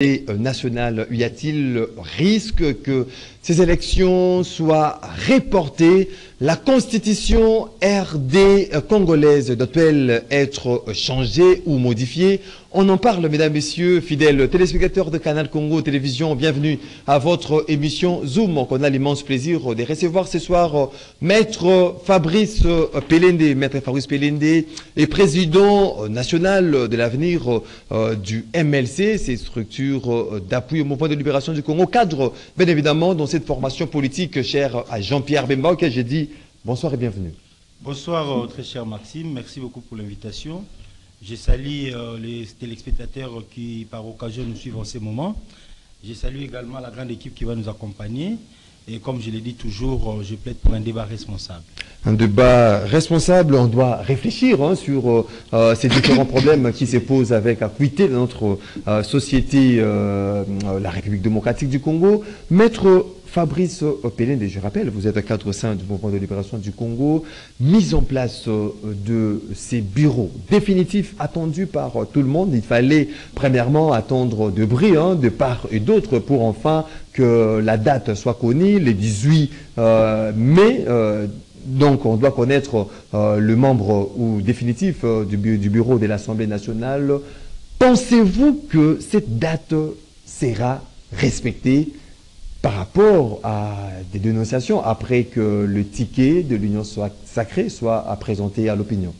Nationale, y a-t-il risque que ces élections soient reportées? La constitution RD congolaise doit-elle être changée ou modifiée? On en parle, mesdames, messieurs, fidèles téléspectateurs de Canal Congo Télévision. Bienvenue à votre émission Zoom, qu'on a l'immense plaisir de recevoir ce soir Maître Fabrice Pelende. Maître Fabrice Pelende est président national de l'avenir du MLC, ces structures d'appui au mouvement de libération du Congo, cadre bien évidemment dans cette formation politique chère à Jean-Pierre Bemba, auquel j'ai dit bonsoir et bienvenue. Bonsoir très cher Maxime, merci beaucoup pour l'invitation. Je salue les téléspectateurs qui par occasion nous suivent en ce moment. Je salue également la grande équipe qui va nous accompagner. Et comme je l'ai dit toujours, je plaide pour un débat responsable. Un débat responsable, on doit réfléchir sur ces différents problèmes qui se posent avec acuité dans notre société, la République démocratique du Congo. Maître Fabrice Pelende, je rappelle, vous êtes cadre au sein du mouvement de libération du Congo, mise en place de ces bureaux définitifs attendus par tout le monde. Il fallait premièrement attendre de bris de part et d'autre pour enfin que la date soit connue, le 18 mai. Donc on doit connaître le membre définitif du bureau de l'Assemblée nationale. Pensez-vous que cette date sera respectée par rapport à des dénonciations après que le ticket de l'Union sacrée soit présenté à l'opinion?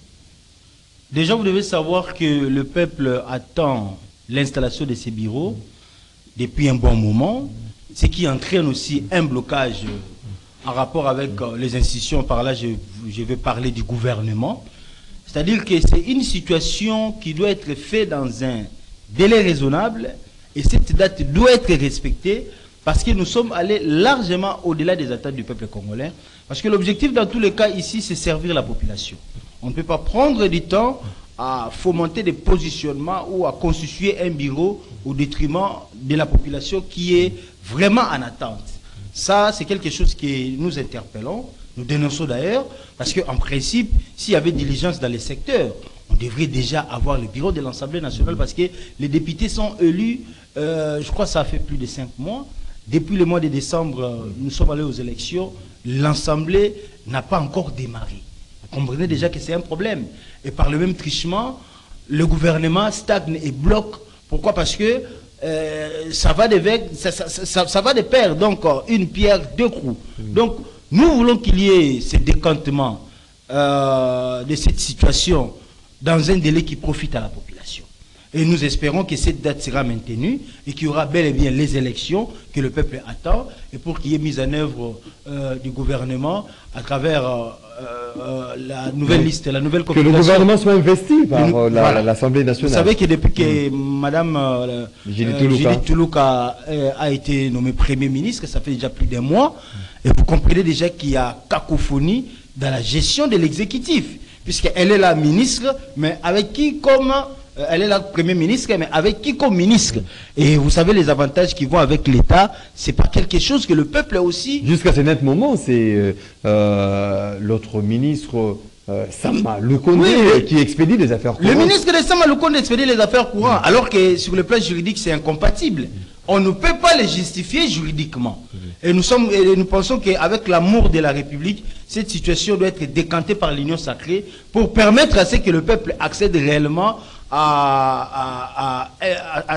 Déjà, vous devez savoir que le peuple attend l'installation de ces bureaux depuis un bon moment, ce qui entraîne aussi un blocage en rapport avec les institutions. Par là, je vais parler du gouvernement. C'est-à-dire que c'est une situation qui doit être faite dans un délai raisonnable et cette date doit être respectée parce que nous sommes allés largement au-delà des attentes du peuple congolais. Parce que l'objectif dans tous les cas ici, c'est servir la population. On ne peut pas prendre du temps à fomenter des positionnements ou à constituer un bureau au détriment de la population qui est vraiment en attente. Ça, c'est quelque chose que nous interpellons, nous dénonçons d'ailleurs, parce qu'en principe, s'il y avait diligence dans les secteurs, on devrait déjà avoir le bureau de l'Assemblée nationale parce que les députés sont élus, je crois que ça fait plus de 5 mois. Depuis le mois de décembre, nous sommes allés aux élections, l'Assemblée n'a pas encore démarré. Vous comprenez déjà que c'est un problème. Et par le même trichement, le gouvernement stagne et bloque. Pourquoi? Parce que ça va de pair, donc une pierre, deux coups. Donc nous voulons qu'il y ait ce décantement de cette situation dans un délai qui profite à la population. Et nous espérons que cette date sera maintenue et qu'il y aura bel et bien les élections que le peuple attend et pour qu'il y ait mise en œuvre du gouvernement à travers la nouvelle liste, la nouvelle configuration. Que le gouvernement soit investi par l'Assemblée nationale. Vous savez que depuis que Mme Judith Toulouka a été nommée Premier ministre, ça fait déjà plus d'un mois, et vous comprenez déjà qu'il y a cacophonie dans la gestion de l'exécutif, puisqu'elle est la ministre, mais avec qui comme... Elle est la Premier ministre, mais avec qui comme ministre? Et vous savez, les avantages qui vont avec l'État, c'est pas quelque chose que le peuple a aussi. Jusqu'à ce net moment, c'est l'autre ministre, Sama Lukonde, qui expédie les affaires courantes. Le ministre de Sama Lukonde expédie les affaires courantes, alors que sur le plan juridique, c'est incompatible. On ne peut pas les justifier juridiquement. Et nous pensons qu'avec l'amour de la République, cette situation doit être décantée par l'Union sacrée pour permettre à ce que le peuple accède réellement à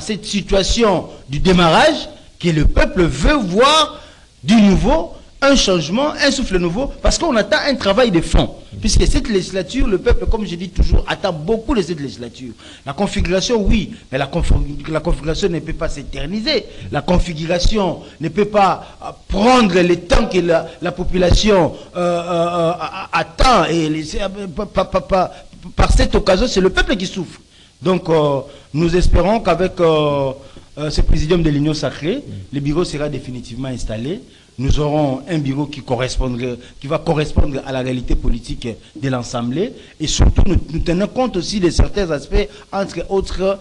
cette situation du démarrage, que le peuple veut voir du nouveau, un changement, un souffle nouveau, parce qu'on attend un travail de fond. Puisque cette législature, le peuple, comme je dis toujours, attend beaucoup de cette législature. La configuration, oui, mais la configuration ne peut pas s'éterniser. La configuration ne peut pas prendre le temps que la population attend. Et par cette occasion, c'est le peuple qui souffre. Donc, nous espérons qu'avec ce présidium de l'Union sacrée, le bureau sera définitivement installé. Nous aurons un bureau qui va correspondre à la réalité politique de l'Assemblée. Et surtout, nous tenons compte aussi de certains aspects, entre autres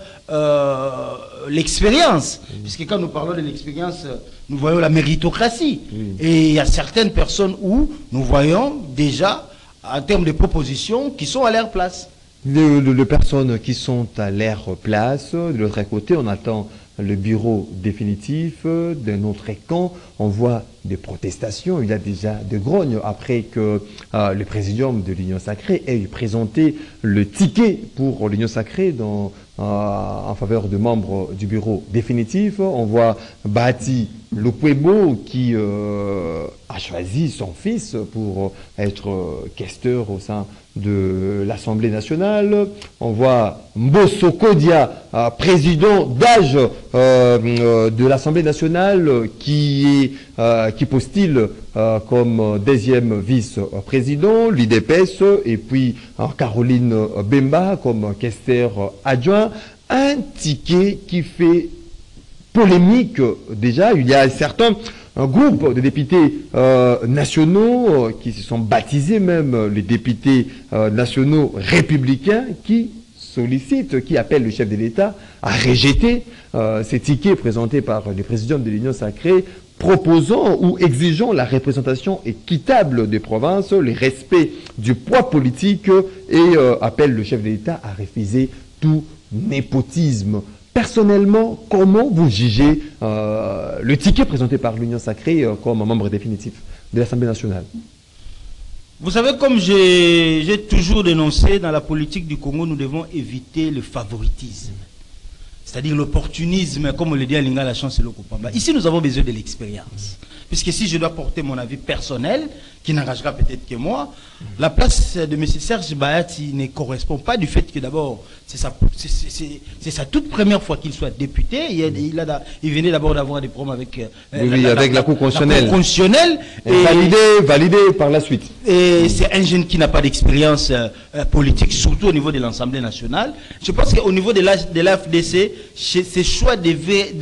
l'expérience. Puisque quand nous parlons de l'expérience, nous voyons la méritocratie. Et il y a certaines personnes où nous voyons déjà, en termes de propositions, qui sont à leur place. De personnes qui sont à leur place. De l'autre côté, on attend le bureau définitif. D'un autre camp, on voit des protestations. Il y a déjà des grognes après que le présidium de l'Union Sacrée ait présenté le ticket pour l'Union Sacrée en faveur de membres du bureau définitif. On voit Bati Lukwebo qui a choisi son fils pour être questeur au sein de l'Assemblée nationale. On voit Mbosso Kodia, président d'âge de l'Assemblée nationale, qui postule comme deuxième vice-président, l'IDPS, et puis Caroline Bemba comme questeur adjoint. Un ticket qui fait polémique déjà. Il y a un groupe de députés nationaux qui se sont baptisés même les députés nationaux républicains qui sollicitent, qui appellent le chef de l'État à rejeter ces tickets présentés par le président de l'Union Sacrée, proposant ou exigeant la représentation équitable des provinces, le respect du poids politique et appellent le chef de l'État à refuser tout népotisme. Personnellement, comment vous jugez le ticket présenté par l'Union Sacrée comme membre définitif de l'Assemblée nationale? Vous savez, comme j'ai toujours dénoncé, dans la politique du Congo, nous devons éviter le favoritisme. C'est-à-dire l'opportunisme, comme on le dit à Lingala Chance et Lokopamba. Ici, nous avons besoin de l'expérience. Puisque si je dois porter mon avis personnel, qui n'engagera peut-être que moi, la place de M. Serge Bahati ne correspond pas du fait que d'abord, c'est sa toute première fois qu'il soit député. Il venait d'abord d'avoir des problèmes avec, avec la Cour constitutionnelle. La Cour constitutionnelle. Validé par la suite. Et c'est un jeune qui n'a pas d'expérience politique, surtout au niveau de l'Assemblée nationale. Je pense qu'au niveau de l'AFDC, ces choix devraient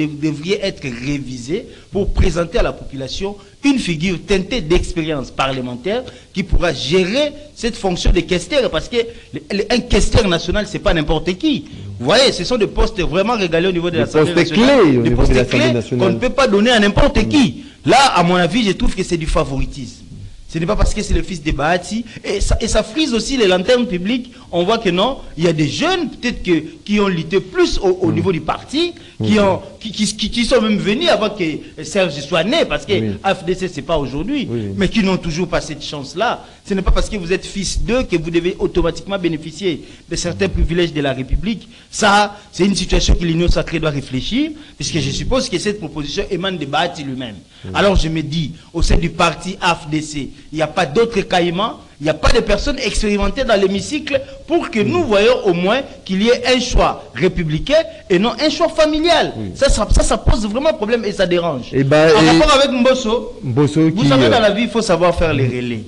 être révisés pour présenter à la population une figure teintée d'expérience parlementaire qui pourra gérer cette fonction de questeur, parce qu'un questeur national, c'est pas n'importe qui. Vous voyez, ce sont des postes vraiment régalés au niveau de l'Assemblée nationale. Des postes clés qu'on ne peut pas donner à n'importe qui. Là, à mon avis, je trouve que c'est du favoritisme. Ce n'est pas parce que c'est le fils de Bahati. Et ça frise aussi les lanternes publiques. On voit que non, il y a des jeunes peut-être qui ont lutté plus au niveau du parti, qui sont même venus avant que Serge soit né, parce que AFDC c'est pas aujourd'hui, mais qui n'ont toujours pas cette chance-là. Ce n'est pas parce que vous êtes fils d'eux que vous devez automatiquement bénéficier de certains privilèges de la République. Ça, c'est une situation que l'Union Sacrée doit réfléchir, puisque je suppose que cette proposition émane de Bahati lui-même. Alors je me dis, au sein du parti AFDC, il n'y a pas d'autres caïmans, il n'y a pas de personnes expérimentées dans l'hémicycle pour que nous voyons au moins qu'il y ait un choix républicain et non un choix familial. Ça pose vraiment problème et ça dérange. En rapport avec Mbosso, vous savez, dans la vie, il faut savoir faire les relais.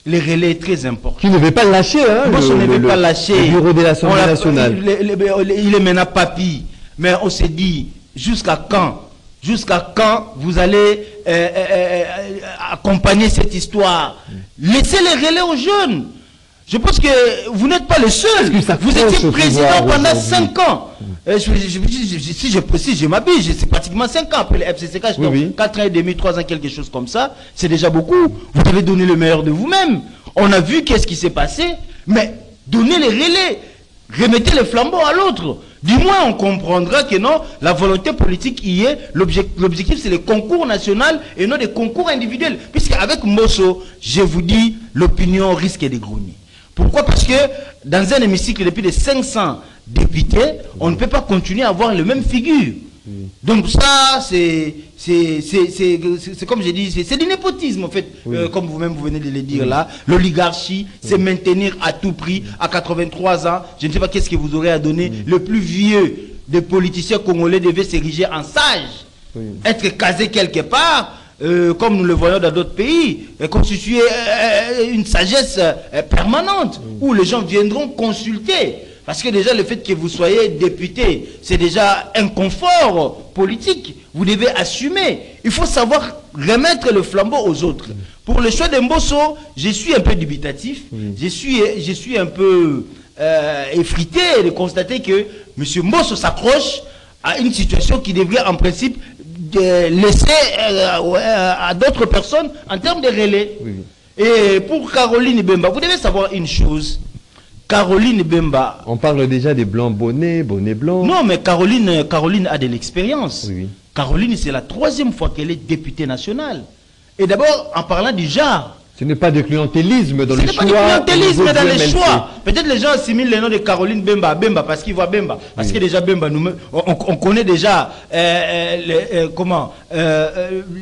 Les relais est très important. Qui ne veut pas lâcher, hein? Mbosso ne veut pas lâcher. Le bureau de l'Assemblée nationale. Il est maintenant papy. Mais on s'est dit, jusqu'à quand? Jusqu'à quand vous allez accompagner cette histoire? Laissez les relais aux jeunes. Je pense que vous n'êtes pas le seul. Vous étiez président pendant 5 ans. Si je précise, je m'habille. C'est pratiquement 5 ans après le FCCK. 4 ans et demi, 3 ans, quelque chose comme ça. C'est déjà beaucoup. Vous devez donner le meilleur de vous-même. On a vu qu'est-ce qui s'est passé. Mais donnez les relais. Remettez le flambeau à l'autre. Du moins, on comprendra que non, la volonté politique y est. L'objectif, c'est le concours national et non des concours individuels. Puisque avec Mbosso, je vous dis, l'opinion risque de grogner. Pourquoi? Parce que dans un hémicycle de plus de 500 députés, on ne peut pas continuer à avoir les mêmes figures. Donc ça, c'est comme j'ai dit, c'est du népotisme en fait, comme vous-même vous venez de le dire là. L'oligarchie, c'est maintenir à tout prix, à 83 ans, je ne sais pas qu'est-ce que vous aurez à donner. Le plus vieux des politiciens congolais devait s'ériger en sage, être casé quelque part, comme nous le voyons dans d'autres pays, constituer une sagesse permanente, où les gens viendront consulter. Parce que déjà, le fait que vous soyez député, c'est déjà un confort politique. Vous devez assumer. Il faut savoir remettre le flambeau aux autres. Pour le choix de Mbosso, je suis un peu dubitatif. Je suis un peu effrité de constater que M. Mbosso s'accroche à une situation qui devrait en principe laisser à d'autres personnes en termes de relais. Et pour Caroline Bemba, vous devez savoir une chose. Caroline Bemba. On parle déjà des blancs bonnets, bonnets blancs. Non, mais Caroline a de l'expérience. Oui, oui. Caroline, c'est la 3e fois qu'elle est députée nationale. Et d'abord, en parlant du genre, ce n'est pas de clientélisme dans le choix. Ce n'est pas du clientélisme dans les MLC. choix. Peut-être les gens assimilent le nom de Caroline Bemba à Bemba parce qu'ils voient Bemba. Parce que déjà Bemba, on connaît déjà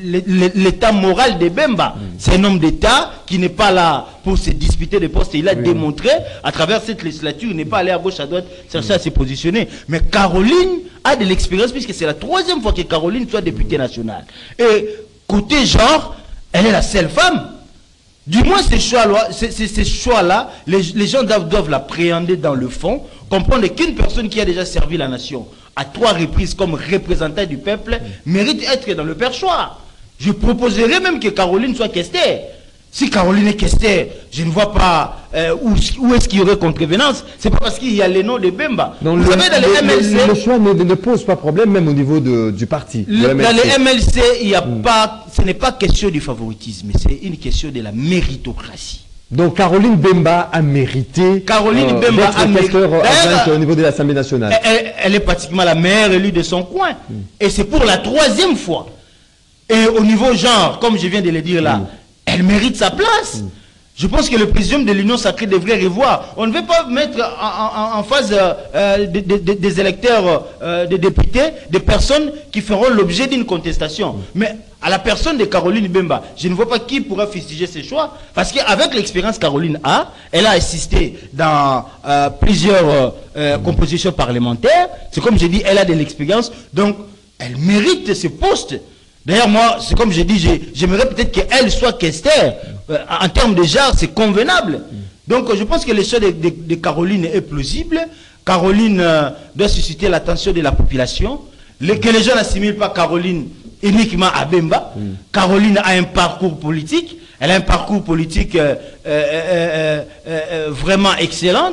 l'état moral de Bemba. C'est un homme d'État qui n'est pas là pour se disputer des postes. Il a démontré à travers cette législature, il n'est pas allé à gauche, à droite, chercher à se positionner. Mais Caroline a de l'expérience puisque c'est la 3e fois que Caroline soit députée nationale. Et côté genre, elle est la seule femme. Du moins, ces choix-là, les gens doivent l'appréhender dans le fond, comprendre qu'une personne qui a déjà servi la nation à 3 reprises comme représentant du peuple mérite d'être dans le perchoir. Je proposerais même que Caroline soit questée. Si Caroline est questée, je ne vois pas où est-ce qu'il y aurait contrevenance. C'est pas parce qu'il y a les noms de Bemba. Donc vous savez, dans les MLC... Le choix ne pose pas problème, même au niveau du parti. Dans les MLC, il y a pas, ce n'est pas question du favoritisme, c'est une question de la méritocratie. Donc Caroline Bemba a mérité d'être au niveau de l'Assemblée nationale. Elle est pratiquement la meilleure élue de son coin. Et c'est pour la 3e fois. Et au niveau genre, comme je viens de le dire là, elle mérite sa place. Je pense que le présidium de l'Union sacrée devrait revoir. On ne veut pas mettre en phase des électeurs, des députés, des personnes qui feront l'objet d'une contestation. Mais à la personne de Caroline Bemba, je ne vois pas qui pourra fustiger ses choix. Parce qu'avec l'expérience Caroline a, elle a assisté dans plusieurs compositions parlementaires. C'est comme je dis, elle a de l'expérience. Donc, elle mérite ce poste. D'ailleurs, moi, c'est comme je dis, j'aimerais peut-être qu'elle soit questée. En termes de genre, c'est convenable. Donc, je pense que le choix de Caroline est plausible. Caroline doit susciter l'attention de la population. Que les gens n'assimilent pas Caroline uniquement à Bemba. Caroline a un parcours politique. Elle a un parcours politique vraiment excellent.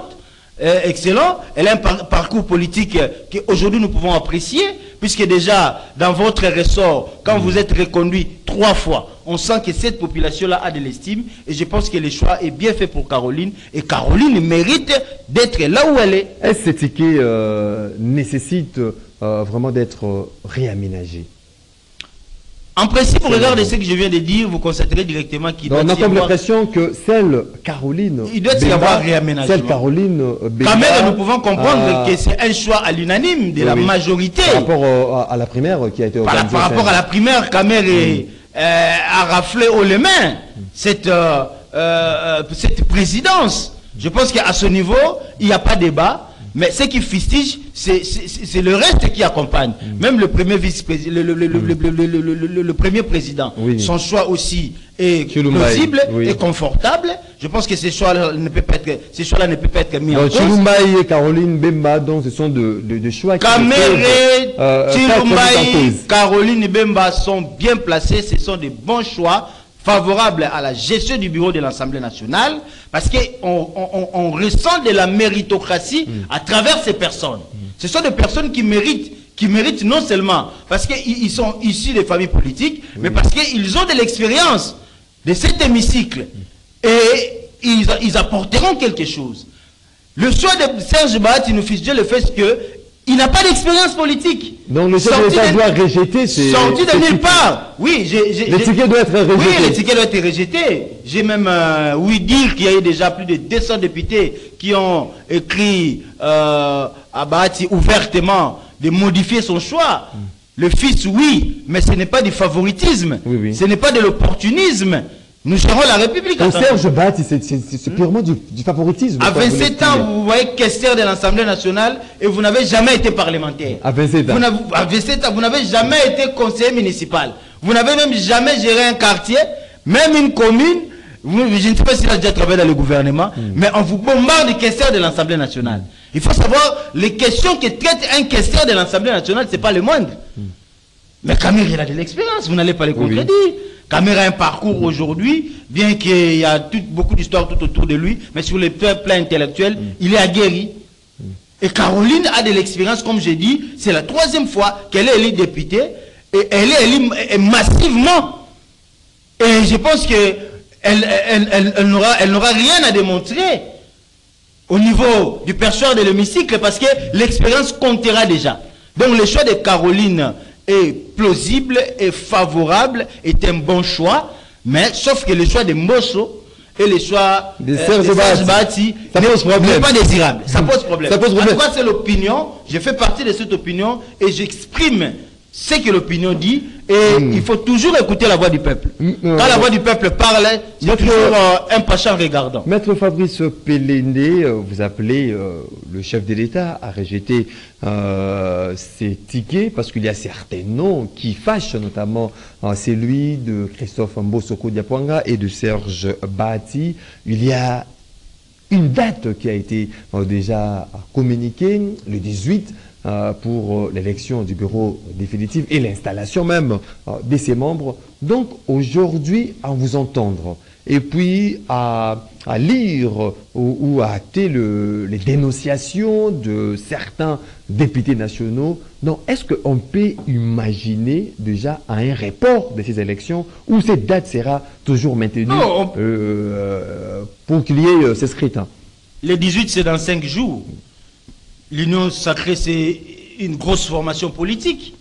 Elle a un parcours politique qu'aujourd'hui nous pouvons apprécier, puisque déjà dans votre ressort, quand vous êtes reconduit 3 fois, on sent que cette population-là a de l'estime, et je pense que le choix est bien fait pour Caroline, et Caroline mérite d'être là où elle est. Est-ce que ces tickets nécessitent vraiment d'être réaménagés? En principe, au regard de ce que je viens de dire, vous constaterez directement qu'il doit y avoir... On a comme l'impression que celle Caroline... Il doit y avoir réaménagement. Celle Caroline Bemba... Quand même, nous pouvons comprendre que c'est un choix à l'unanime de la majorité. Par rapport à la primaire qui a été organisée... Par rapport à la primaire, Kamer a raflé haut les mains cette présidence. Je pense qu'à ce niveau, il n'y a pas de débat. Mais ce qui fustige, c'est le reste qui accompagne. Même le premier vice-président, le premier président, son choix aussi est plausible et confortable. Je pense que ces choix-là ne peuvent pas être mis en cause. Chilumbaï et Caroline Bemba, donc ce sont de choix qui Chilumbaï, Caroline Bemba sont bien placés, ce sont des bons choix favorable à la gestion du bureau de l'Assemblée nationale, parce qu'on ressent de la méritocratie à travers ces personnes. Ce sont des personnes qui méritent non seulement parce qu'ils sont issus des familles politiques, mais parce qu'ils ont de l'expérience de cet hémicycle et ils apporteront quelque chose. Le choix de Serge Bahati nous fustige le fait que il n'a pas d'expérience politique. Donc le chef de l'État doit rejeter ces... Sorti de nulle part. Oui, l'étiquette doit être rejetée. Oui, l'étiquette doit être rejetée. J'ai même dire qu'il y a eu déjà plus de 200 députés qui ont écrit à Bahati ouvertement de modifier son choix. Le fils, oui, mais ce n'est pas du favoritisme. Ce n'est pas de l'opportunisme. Nous gérons la République. Serge Bahati, c'est purement du favoritisme. À 27 ans, vous voyez questeur de l'Assemblée nationale et vous n'avez jamais été parlementaire. À 27 ans. À 27 ans, vous n'avez jamais été conseiller municipal. Vous n'avez même jamais géré un quartier, même une commune. Je ne sais pas si vous avez déjà travaillé dans le gouvernement, mais on vous bombarde de questeur de l'Assemblée nationale. Il faut savoir, les questions que traite un questeur de l'Assemblée nationale, ce n'est pas le moindre. Mais Kamer, il a de l'expérience, vous n'allez pas le contredire. Kamer a un parcours aujourd'hui, bien qu'il y a beaucoup d'histoires tout autour de lui, mais sur le plan intellectuel, il est aguerri. Et Caroline a de l'expérience, comme j'ai dit, c'est la 3e fois qu'elle est élue députée, et elle est élue massivement. Et je pense qu'elle n'aura rien à démontrer. au niveau du perchoir de l'hémicycle, parce que l'expérience comptera déjà. Donc le choix de Caroline est plausible, est favorable, est un bon choix, mais sauf que le choix de Mbosso et le choix de Serge Bahati, ça pose problème. N'est pas désirable. Ça pose problème. Ça pose problème. En tout cas, c'est l'opinion. Je fais partie de cette opinion et j'exprime ce que l'opinion dit, et il faut toujours écouter la voix du peuple. Quand la voix du peuple parle, c'est toujours un pacha regardant. Maître Fabrice Pelende, vous appelez le chef de l'État à rejeter ces tickets parce qu'il y a certains noms qui fâchent, notamment celui de Christophe Mbosso Diapwanga et de Serge Bahati. Il y a une date qui a été déjà communiquée, le 18, pour l'élection du bureau définitif et l'installation même de ses membres. Donc aujourd'hui, à vous entendre et puis à lire ou à acter les dénonciations de certains députés nationaux, donc est-ce qu'on peut imaginer déjà un report de ces élections ou cette date sera toujours maintenue pour qu'il y ait ces scrutins? Le 18, c'est dans 5 jours. L'Union sacrée, c'est une grosse formation politique.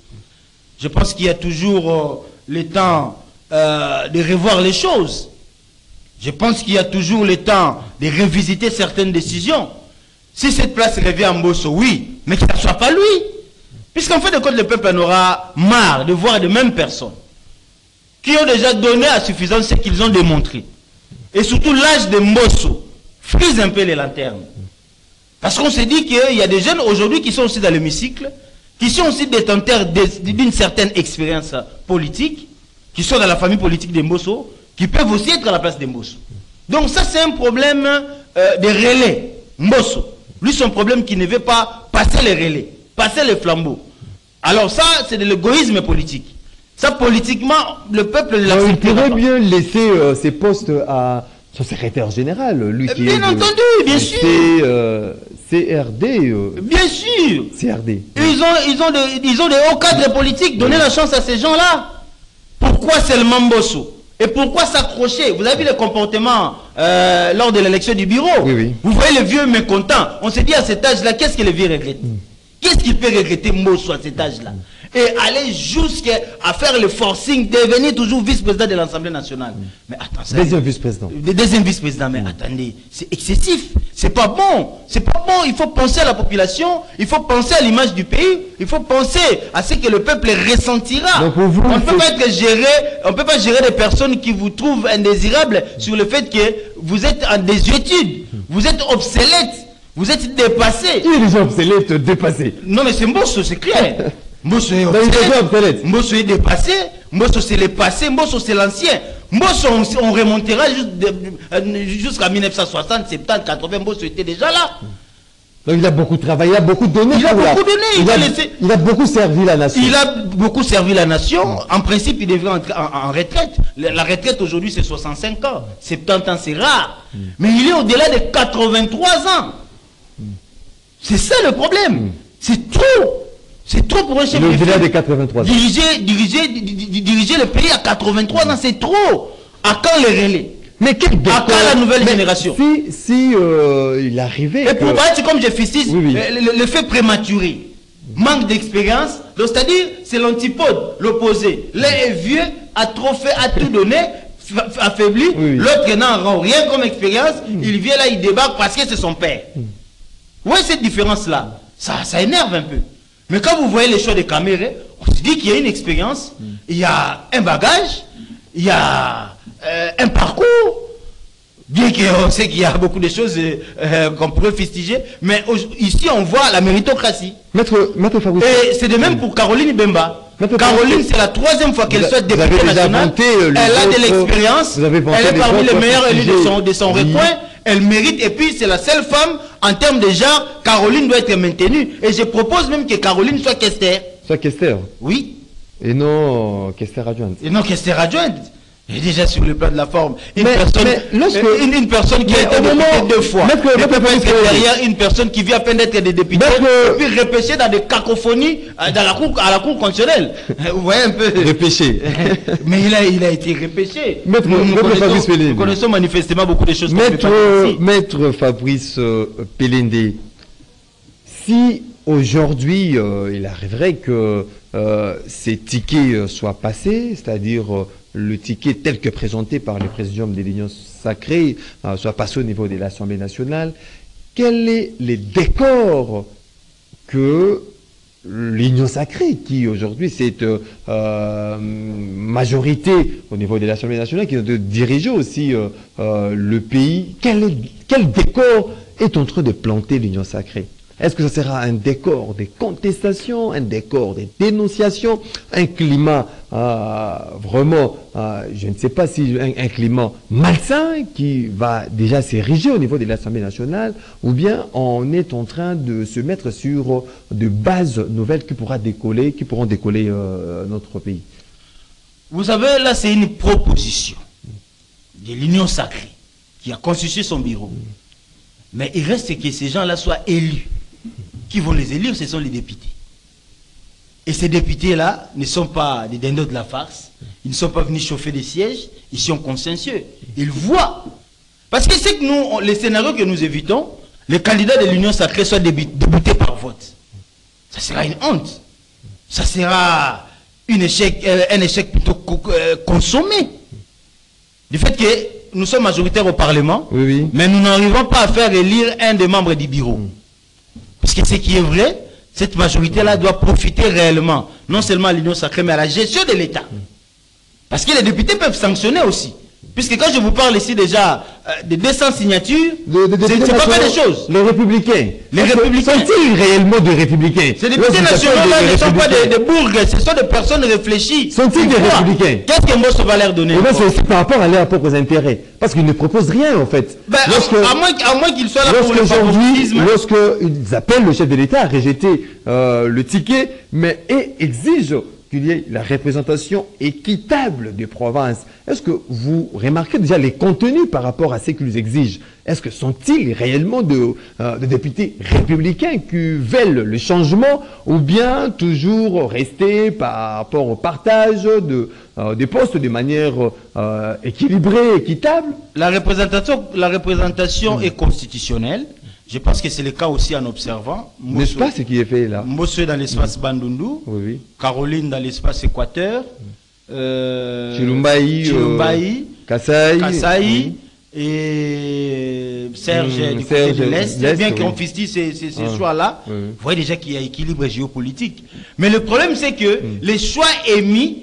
Je pense qu'il y a toujours le temps de revoir les choses. Je pense qu'il y a toujours le temps de revisiter certaines décisions. Si cette place revient à Mbosso, oui, mais que ce ne soit pas lui. Puisqu'en fait de compte, le peuple en aura marre de voir les mêmes personnes qui ont déjà donné à suffisance ce qu'ils ont démontré. Et surtout l'âge de Mbosso frise un peu les lanternes. Parce qu'on se dit qu'il y a des jeunes aujourd'hui qui sont aussi dans l'hémicycle, qui sont aussi détenteurs d'une certaine expérience politique, qui sont dans la famille politique de Mbosso, qui peuvent aussi être à la place de Mbosso. Donc ça, c'est un problème de relais. Mbosso, lui, son problème qui ne veut pas passer les relais, passer les flambeaux. Alors ça, c'est de l'égoïsme politique. Ça, politiquement, le peuple l'accepte. Il pourrait bien laisser ses postes à son secrétaire général, lui qui bien est entendu, bien sûr. CRD. Bien sûr. CRD. Ils ont des hauts cadres politiques. Donnez la chance à ces gens-là. Pourquoi seulement Mbosso? Et pourquoi s'accrocher? Vous avez vu le comportement lors de l'élection du bureau. Oui, oui. Vous voyez le vieux mécontent. On se dit à cet âge-là, qu'est-ce que le vieux regrette? Qu'est-ce qu'il peut regretter Mbosso à cet âge-là? Et aller jusqu'à faire le forcing, devenir toujours vice-président de l'Assemblée nationale. Mais attends, deuxième vice-président. Deuxième vice-président, mais attendez, c'est excessif. C'est pas bon. C'est pas bon. Il faut penser à la population, il faut penser à l'image du pays, il faut penser à ce que le peuple ressentira. Donc pour vous, on ne peut pas gérer des personnes qui vous trouvent indésirables sur le fait que vous êtes en désuétude, vous êtes obsolète, vous êtes dépassé. Qui est déjà obsolète, dépassé? Non mais c'est Mbosso, c'est clair. Mbosso est obsolète. Mbosso est dépassé. Mbosso c'est le passé. Mbosso c'est l'ancien. Mbosso on remontera jusqu'à 1960, 70, 80. Mbosso était déjà là. Donc il a beaucoup travaillé, il a beaucoup donné. Il a beaucoup donné. Il a beaucoup servi la nation. Il a beaucoup servi la nation. En principe, il devrait entrer en retraite. La retraite aujourd'hui c'est 65 ans. 70 ans c'est rare. Mais il est au-delà de 83 ans. C'est ça le problème. C'est trop. C'est trop pour un chef de l'État. De 83 ans. Diriger le pays à 83 ans, c'est trop. À quand les relais? Mais quel à quand la nouvelle génération? Si il arrivait. Et pour parler, comme je fistise, le fait prématuré, manque d'expérience, donc c'est-à-dire c'est l'antipode, l'opposé. L'un est vieux, a trop fait, a tout donné, affaibli, l'autre n'en rend rien comme expérience, il vient là, il débarque parce que c'est son père. Vous voyez cette différence-là? Ça énerve un peu. Mais quand vous voyez les choix des caméras, on se dit qu'il y a une expérience, il y a un bagage, il y a un parcours, bien qu'on sait qu'il y a beaucoup de choses qu'on pourrait fustiger, mais ici on voit la méritocratie. Maître Fabrice. Et c'est de même pour Caroline Bemba. Caroline, c'est la 3e fois qu'elle soit députée nationale. Elle a de l'expérience, elle est parmi les meilleurs élus de son recoin. Elle mérite, et puis c'est la seule femme, en termes de genre, Caroline doit être maintenue. Et je propose même que Caroline soit questeur. Soit questeur? Oui. Et non questeur adjointe. Et non questeur adjointe. Et déjà sur le plan de la forme, une personne qui a été députée 2 fois, derrière une personne qui vient à peine d'être députée, et puis repêchée dans des cacophonies à la cour constitutionnelle. Vous voyez un peu. Repêché. Mais il a été repêché. Nous connaissons manifestement beaucoup de choses. Maître Fabrice Pelende, si aujourd'hui il arriverait que ces tickets soient passés, c'est-à-dire le ticket tel que présenté par le président de l'Union sacrée soit passé au niveau de l'Assemblée nationale, quel est le décor que l'Union sacrée, qui aujourd'hui c'est majorité au niveau de l'Assemblée nationale, qui doit diriger aussi le pays, quel décor est en train de planter l'Union sacrée? Est-ce que ce sera un décor des contestations, un décor des dénonciations, un climat vraiment, je ne sais pas si un climat malsain qui va déjà s'ériger au niveau de l'Assemblée nationale, ou bien on est en train de se mettre sur de bases nouvelles qui pourront décoller notre pays? Vous savez, là c'est une proposition de l'Union sacrée qui a constitué son bureau. Mais il reste que ces gens-là soient élus. Qui vont les élire, ce sont les députés. Et ces députés-là ne sont pas des dindons de la farce. Ils ne sont pas venus chauffer des sièges. Ils sont consciencieux. Ils voient. Parce que c'est que nous, les scénarios que nous évitons, les candidats de l'Union sacrée soient débutés par vote. Ça sera une honte. Ça sera un échec plutôt consommé. Du fait que nous sommes majoritaires au Parlement, oui. Mais nous n'arrivons pas à faire élire un des membres du bureau. Parce que ce qui est vrai, cette majorité-là doit profiter réellement, non seulement à l'Union sacrée, mais à la gestion de l'État. Parce que les députés peuvent sanctionner aussi. Puisque quand je vous parle ici déjà de 200 signatures, c'est pas mal de choses. Les républicains. Les républicains. Sont-ils réellement des républicains? Ces députés nationaux-là ne sont pas des bourgs, ce sont des personnes réfléchies. Sont-ils des républicains? Qu'est-ce que Mbosso va leur donner? C'est aussi par rapport à leurs propres intérêts. Parce qu'ils ne proposent rien en fait. À moins qu'ils soient là pour le favoritisme. Lorsqu'ils appellent le chef de l'État à rejeter le ticket, mais exigent qu'il y ait la représentation équitable des provinces. Est-ce que vous remarquez déjà les contenus par rapport à ce qu'ils exigent? Est-ce que sont-ils réellement de députés républicains qui veulent le changement, ou bien toujours rester par rapport au partage des postes de manière équilibrée, équitable? La représentation est constitutionnelle. Je pense que c'est le cas aussi en observant. N'est-ce pas ce qui est fait là? Mbosso dans l'espace Bandundu, oui. Caroline dans l'espace Équateur, Chilumbaï, Kassaï, et Serge du côté de l'Est, bien qu'on fistille ces choix-là, vous voyez déjà qu'il y a équilibre géopolitique. Mais le problème, c'est que les choix émis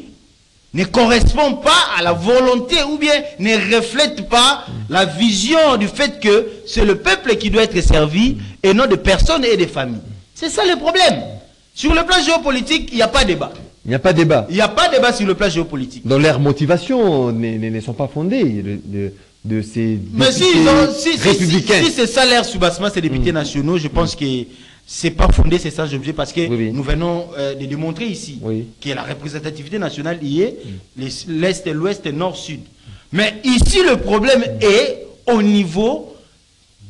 ne correspondent pas à la volonté ou bien ne reflètent pas la vision du fait que c'est le peuple qui doit être servi et non des personnes et des familles. C'est ça le problème. Sur le plan géopolitique, il n'y a pas de débat. Il n'y a pas de débat. Il n'y a pas de débat sur le plan géopolitique. Donc leurs motivations ne sont pas fondées de ces mais républicains. Si c'est ça leur soubassement, ces députés nationaux, je pense que c'est pas fondé, c'est ça l'objet, parce que nous venons de démontrer ici que la représentativité nationale y est, l'Est, l'Ouest, Nord, Sud. Mais ici, le problème est au niveau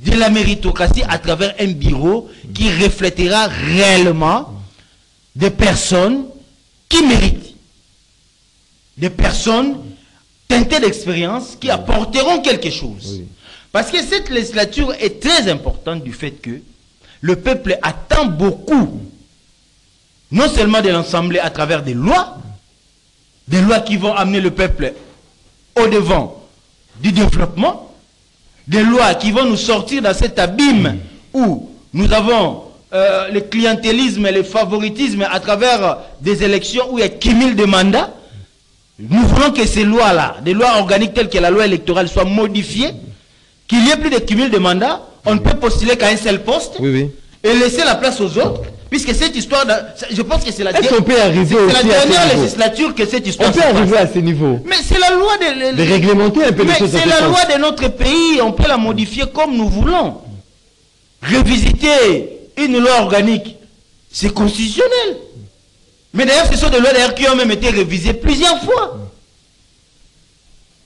de la méritocratie à travers un bureau qui reflètera réellement des personnes qui méritent. Des personnes teintées d'expérience qui apporteront quelque chose. Parce que cette législature est très importante du fait que le peuple attend beaucoup, non seulement de l'Assemblée à travers des lois qui vont amener le peuple au devant du développement, des lois qui vont nous sortir dans cet abîme où nous avons le clientélisme et le favoritisme à travers des élections où il y a cumul de mandats. Nous voulons que ces lois-là, des lois organiques telles que la loi électorale, soient modifiées, qu'il n'y ait plus de cumul de mandats. On ne peut postuler qu'à un seul poste et laisser la place aux autres, puisque cette histoire, je pense que c'est la dernière législature que cette histoire se passe. On peut arriver à ce niveau. Mais c'est la loi de réglementer un peu les choses. C'est la loi de notre pays, on peut la modifier comme nous voulons. Revisiter une loi organique, c'est constitutionnel. Mais d'ailleurs, ce sont des lois qui ont même été révisées plusieurs fois.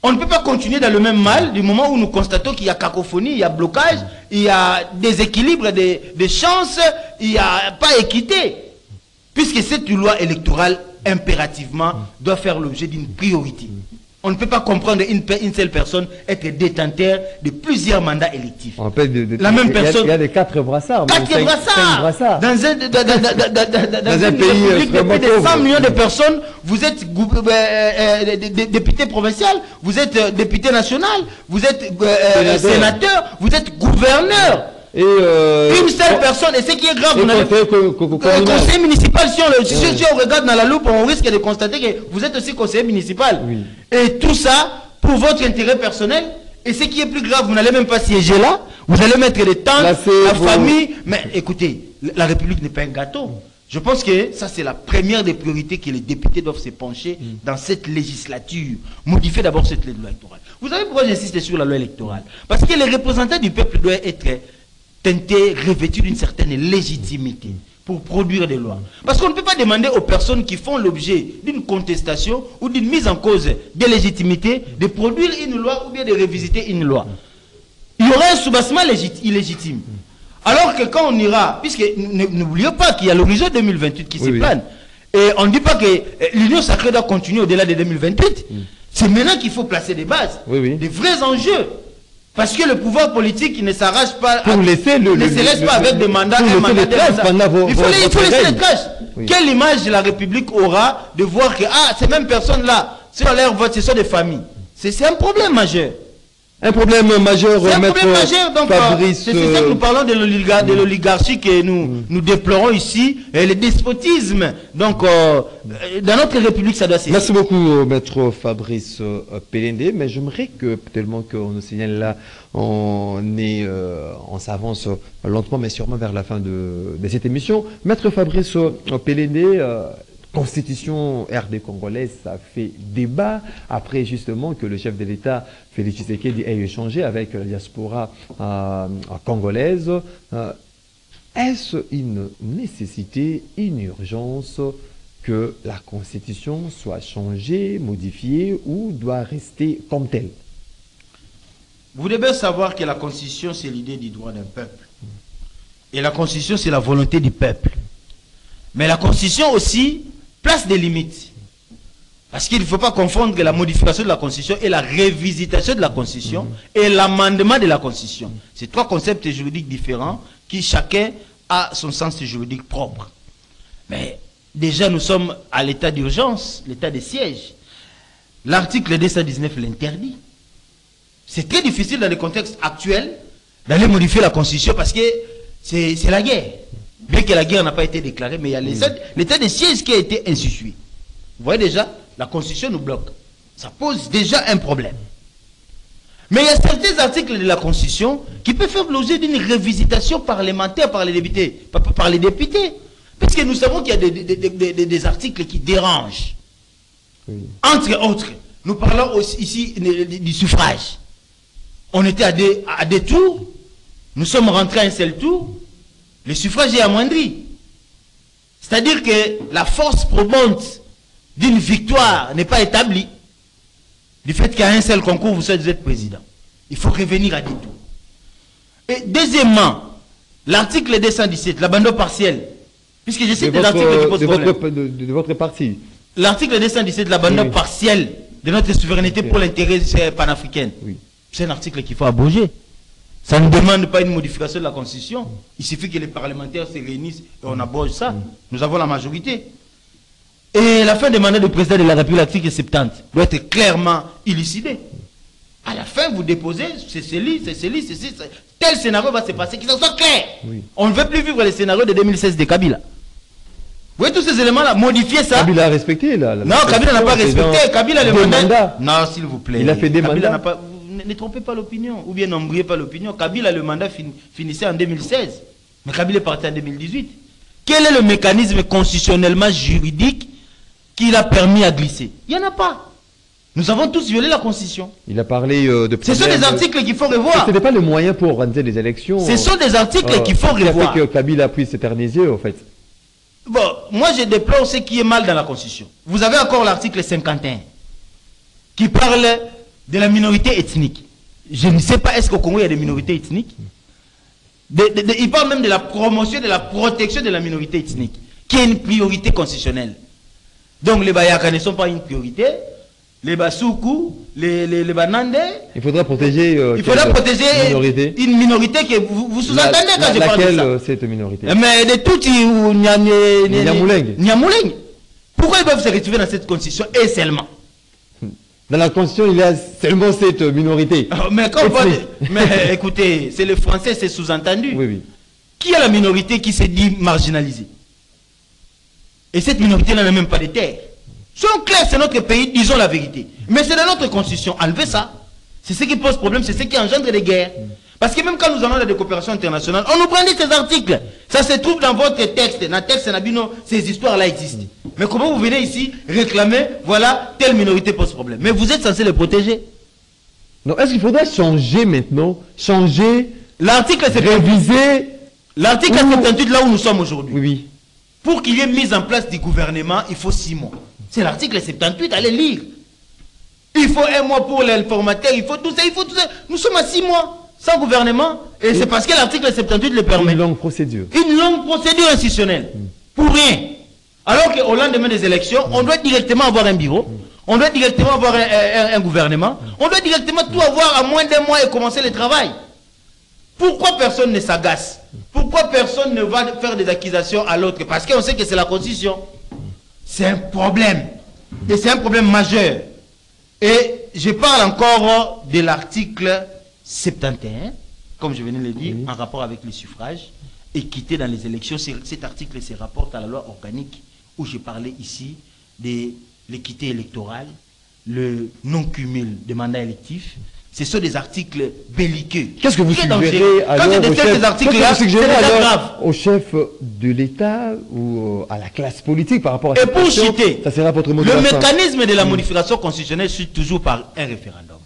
On ne peut pas continuer dans le même mal du moment où nous constatons qu'il y a cacophonie, il y a blocage, il y a déséquilibre des chances, il n'y a pas équité. Puisque cette loi électorale, impérativement, doit faire l'objet d'une priorité. On ne peut pas comprendre une seule personne être détenteur de plusieurs mandats électifs. On appelle la même personne. Il y a des 4 brassards. 4 brassards. Dans un pays république de plus de 100 millions de personnes, vous êtes député provincial, vous êtes député national, vous êtes sénateur, vous êtes gouverneur. Et une seule personne, et ce qui est grave, vous n'avez conseiller municipal, si on regarde dans la loupe, on risque de constater que vous êtes aussi conseiller municipal. Oui. Et tout ça pour votre intérêt personnel. Et ce qui est plus grave, vous n'allez même pas siéger là, vous allez mettre des tentes, la famille. Mais écoutez, la République n'est pas un gâteau. Je pense que ça, c'est la première des priorités que les députés doivent se pencher dans cette législature. Modifier d'abord cette loi électorale. Vous savez pourquoi j'insiste sur la loi électorale? Parce que les représentants du peuple doivent être teintés, revêtus d'une certaine légitimité pour produire des lois. Parce qu'on ne peut pas demander aux personnes qui font l'objet d'une contestation ou d'une mise en cause de légitimité de produire une loi ou bien de revisiter une loi. Il y aura un soubassement illégitime. Alors que quand on ira, puisque n'oublions pas qu'il y a l'horizon 2028 qui se plane, et on ne dit pas que l'union sacrée doit continuer au-delà de 2028, c'est maintenant qu'il faut placer des bases, des vrais enjeux. Parce que le pouvoir politique ne s'arrache pas, ne se laisse pas avec des mandats, il faut laisser les traces. Quelle image la République aura de voir que ces mêmes personnes-là, sur leur vote, ce sont des familles. C'est un problème majeur. Un problème majeur, c'est un problème majeur, donc c'est ça que nous parlons de l'oligarchie que nous déplorons ici, et le despotisme. Donc, dans notre République, ça doit cesser. Merci beaucoup, maître Fabrice Pelende, mais j'aimerais que, tellement qu'on nous signale là, on s'avance lentement, mais sûrement vers la fin de cette émission. Maître Fabrice Pelende, Constitution RD congolaise, ça fait débat après justement que le chef de l'État, Félix Tshisekedi, ait échangé avec la diaspora congolaise. Est-ce une nécessité, une urgence que la Constitution soit changée, modifiée ou doit rester comme telle? Vous devez savoir que la Constitution, c'est l'idée du droit d'un peuple. Et la Constitution, c'est la volonté du peuple. Mais la Constitution aussi place des limites. Parce qu'il ne faut pas confondre la modification de la Constitution et la révisitation de la Constitution et l'amendement de la Constitution. C'est trois concepts juridiques différents qui chacun a son sens juridique propre. Mais déjà nous sommes à l'état d'urgence, l'état de siège. L'article 219 l'interdit. C'est très difficile dans le contexte actuel d'aller modifier la Constitution parce que c'est la guerre. Bien que la guerre n'a pas été déclarée, mais il y a l'état de siège qui a été institué. Vous voyez déjà, la Constitution nous bloque. Ça pose déjà un problème. Mais il y a certains articles de la Constitution qui peuvent faire l'objet d'une révisitation parlementaire par les députés. Puisque nous savons qu'il y a des articles qui dérangent. Oui. Entre autres, nous parlons aussi ici du suffrage. On était à deux tours, nous sommes rentrés à un seul tour. Le suffrage est amoindri. C'est-à-dire que la force probante d'une victoire n'est pas établie. Du fait qu'à un seul concours, vous êtes président. Il faut revenir à des tours. Et deuxièmement, l'article 217, l'abandon partiel. Puisque je sais que l'article qui pose problème. De votre parti. L'article 217, l'abandon partiel de notre souveraineté pour l'intérêt panafricain. Oui. C'est un article qu'il faut abroger. Ça ne demande pas une modification de la Constitution. Il suffit que les parlementaires se réunissent et on abroge ça. Nous avons la majorité. Et la fin des mandats du président de la République, l'article 70, doit être clairement élucidée. À la fin, vous déposez, c'est ceci, tel scénario va se passer, qu'il soit clair. Oui. On ne veut plus vivre les scénarios de 2016 de Kabila. Vous voyez tous ces éléments-là, modifier ça. Kabila a respecté là. Non, Kabila n'a pas respecté. Kabila a le mandat. Non, s'il vous plaît. Il a fait des mandats. Ne trompez pas l'opinion, ou bien n'embrayez pas l'opinion. Kabila, le mandat finissait en 2016. Mais Kabila est parti en 2018. Quel est le mécanisme constitutionnellement juridique qui l'a permis à glisser? Il n'y en a pas. Nous avons tous violé la Constitution. Il a parlé de... Ce sont des articles qu'il faut revoir. Ce n'est pas le moyen pour organiser des élections. Ce sont des articles qu'il faut revoir. Ça fait que Kabila puisse s'éterniser, en fait. Bon, moi je déplore ce qui est mal dans la Constitution. Vous avez encore l'article 51 qui parle de la minorité ethnique. Je ne sais pas, est-ce qu'au Congo il y a des minorités ethniques? Il parle même de la promotion, de la protection de la minorité ethnique, qui est une priorité constitutionnelle. Donc les Bayaka ne sont pas une priorité. Les Basuku, les Banande. Il faudra protéger, une minorité que vous sous-entendez quand je parle de ça. Laquelle cette minorité? Mais de tout Nyamuleng. Pourquoi ils peuvent se retrouver dans cette constitution et seulement? Dans la constitution, il y a seulement cette minorité. Mais écoutez, c'est le français, c'est sous-entendu. Oui, oui. Qui est la minorité qui s'est dit marginalisée? Et cette minorité n'a même pas de terre. Soyons clairs, c'est notre pays, disons la vérité. Mais c'est dans notre constitution, enlevez ça. C'est ce qui pose problème, c'est ce qui engendre des guerres. Parce que même quand nous allons dans des coopérations internationales, on nous brandit ces articles. Ça se trouve dans votre texte. Dans le texte, ces histoires-là existent. Mais comment vous venez ici réclamer, voilà, telle minorité pose problème? Mais vous êtes censé les protéger. Non, est-ce qu'il faudrait changer maintenant? Changer, l'article, c'est réviser l'article 78, là où nous sommes aujourd'hui. Oui, oui. Pour qu'il y ait mise en place du gouvernement, il faut 6 mois. C'est l'article 78, allez lire. Il faut 1 mois pour l'informateur, il faut tout ça, il faut tout ça. Nous sommes à 6 mois sans gouvernement. Et c'est parce que l'article 78 le permet. Une longue procédure. Une longue procédure institutionnelle. Pour rien. Alors qu'au lendemain des élections, on doit directement avoir un bureau. On doit directement avoir un gouvernement. On doit directement tout avoir à moins d'1 mois et commencer le travail. Pourquoi personne ne s'agace? Pourquoi personne ne va faire des accusations à l'autre? Parce qu'on sait que c'est la Constitution. C'est un problème. Et c'est un problème majeur. Et je parle encore de l'article 71, comme je venais de le dire, en rapport avec les suffrages, équité dans les élections. Cet article se rapporte à la loi organique où je parlais ici de l'équité électorale, le non-cumul des mandats électifs. Ce sont des articles belliqueux. Qu'est-ce que vous suggérez alors au chef de l'État ou à la classe politique par rapport à cette question? Et pour citer, ça sera votre mot de le la fin. mécanisme de la modification constitutionnelle suit toujours par un référendum.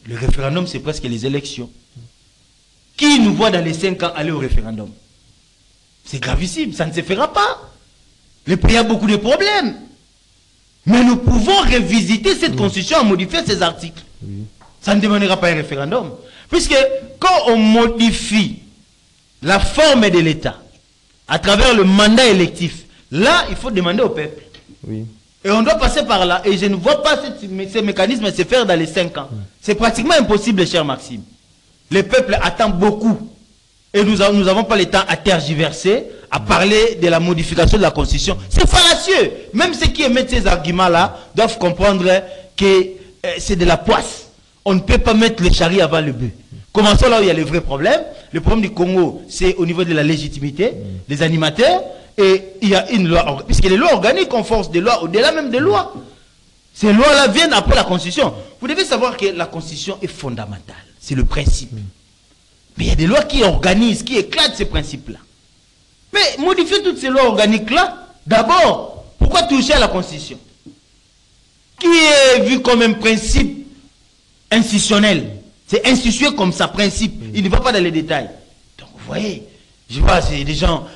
Le référendum, c'est presque les élections. Qui nous voit dans les 5 ans aller au référendum? C'est gravissime, ça ne se fera pas. Le pays a beaucoup de problèmes. Mais nous pouvons revisiter cette constitution en modifiant ces articles. Ça ne demandera pas un référendum. Puisque quand on modifie la forme de l'État à travers le mandat électif, là, il faut demander au peuple. Oui. Et on doit passer par là. Et je ne vois pas ces mécanismes se faire dans les 5 ans. C'est pratiquement impossible, cher Maxime. Le peuple attend beaucoup. Et nous n'avons pas le temps à tergiverser, à parler de la modification de la Constitution. C'est fallacieux. Même ceux qui émettent ces arguments-là doivent comprendre que c'est de la poisse. On ne peut pas mettre le charrier avant le bœuf. Commençons là où il y a le vrai problème. Le problème du Congo, c'est au niveau de la légitimité des animateurs. Et il y a une loi, puisque les lois organiques ont force des lois, au-delà même des lois. Ces lois-là viennent après la Constitution. Vous devez savoir que la Constitution est fondamentale. C'est le principe. Mais il y a des lois qui organisent, qui éclatent ces principes-là. Mais modifier toutes ces lois organiques-là, d'abord, pourquoi toucher à la Constitution? Qui est vu comme un principe institutionnel. C'est institué comme ça, principe. Il ne va pas dans les détails. Donc, vous voyez, je vois, c'est des gens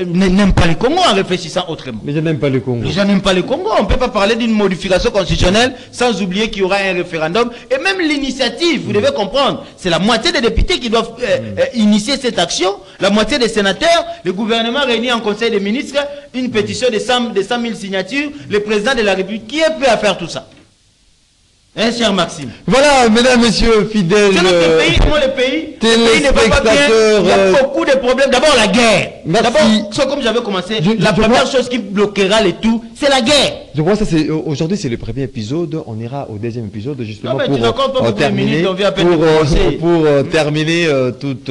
n'aiment pas le Congo en réfléchissant autrement. Mais je n'aime pas le Congo. Les gens n'aiment pas le Congo. On ne peut pas parler d'une modification constitutionnelle sans oublier qu'il y aura un référendum. Et même l'initiative, vous devez comprendre, c'est la moitié des députés qui doivent initier cette action, la moitié des sénateurs, le gouvernement réuni en conseil des ministres, une pétition de 100 000 signatures, le président de la République. Qui est prêt à faire tout ça? Hein, cher Maxime? Voilà, mesdames, messieurs, fidèles. C'est notre pays, comment le pays ne va pas bien. Il y a beaucoup de problèmes. D'abord, la guerre. D'abord, comme j'avais commencé, la première chose qui bloquera le tout, c'est la guerre. Je crois que ça, aujourd'hui, c'est le premier épisode. On ira au deuxième épisode, justement, pour terminer toutes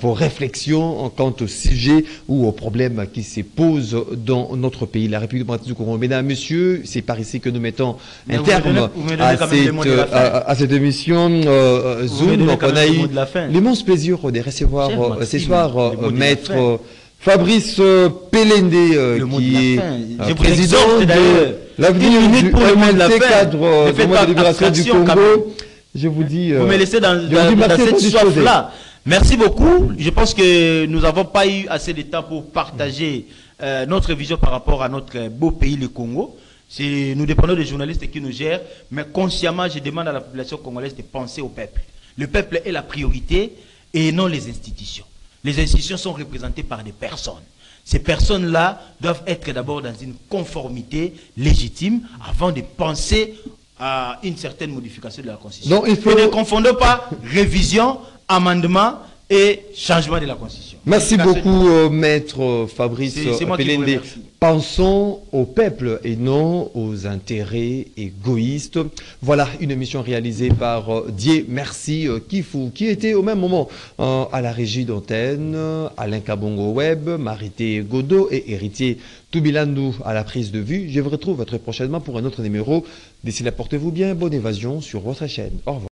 vos réflexions quant au sujet ou aux problèmes qui se posent dans notre pays, la République démocratique du Congo. Mesdames, messieurs, c'est par ici que nous mettons un terme à cette émission Zoom. Donc on a eu l'immense plaisir de recevoir ce soir maître Fabrice Pelende, qui est président de l'avenir du MLT, cadre du mois de libération du Congo. Je vous dis, vous me laissez dans cette soif-là. Merci beaucoup. Je pense que nous n'avons pas eu assez de temps pour partager notre vision par rapport à notre beau pays, le Congo. Nous dépendons des journalistes qui nous gèrent, mais consciemment, je demande à la population congolaise de penser au peuple. Le peuple est la priorité et non les institutions. Les institutions sont représentées par des personnes. Ces personnes-là doivent être d'abord dans une conformité légitime avant de penser à une certaine modification de la Constitution. Donc, il faut... Et ne confondons pas révision, amendement et changement de la Constitution. Merci beaucoup, maître Fabrice Pelende. Pensons au peuple et non aux intérêts égoïstes. Voilà une émission réalisée par Dié Merci Kifou, qui était au même moment à la régie d'antenne, Alain Kabongo Web, Marité Godot et Héritier Toubilandou à la prise de vue. Je vous retrouve très prochainement pour un autre numéro. D'ici là, portez-vous bien, bonne évasion sur votre chaîne. Au revoir.